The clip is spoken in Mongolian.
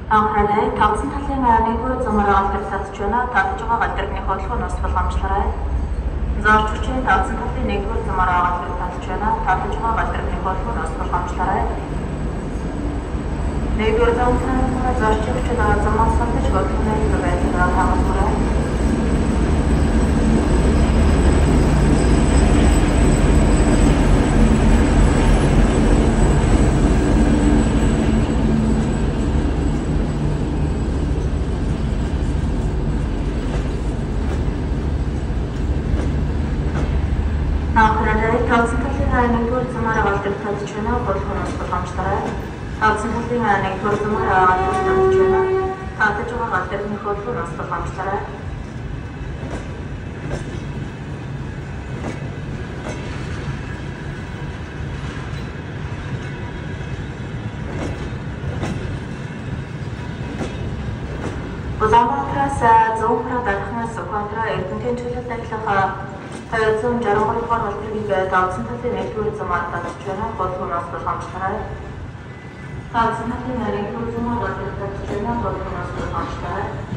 Анхааралтай тавцсан талын 1-р замаараа алдартай байна. Татж байгаа галдрын хооллого нас боломжлорой. Зорч хүчний тавцсан талын 1-р замаараа алдартай байна. Татж байгаа галдрын хооллого нас боломжлорой. 1-р замаараа зорч хүчний замаас татж хооллогын байдлаар хамаарай. Анхааралтай тавцсан талын 1-р замаараа алдартай байна. Хооллого нас боломжлорой. Тавцсан талын 1-р замаараа алдартай байна. Татж байгаа галдрын хооллого нас боломжлорой. Улаанбаатараас 100 г дарахнаас Ухаантраа Эрдэнэтийн чөлөөт ажиллагаа 263 дугаар галдрыг тавцсан талын 1-р замаар татж байна. Хооллого нас боломжлорой. Тавцсан талын 1-р замаар алдартай байна. Хооллого нас боломжлорой.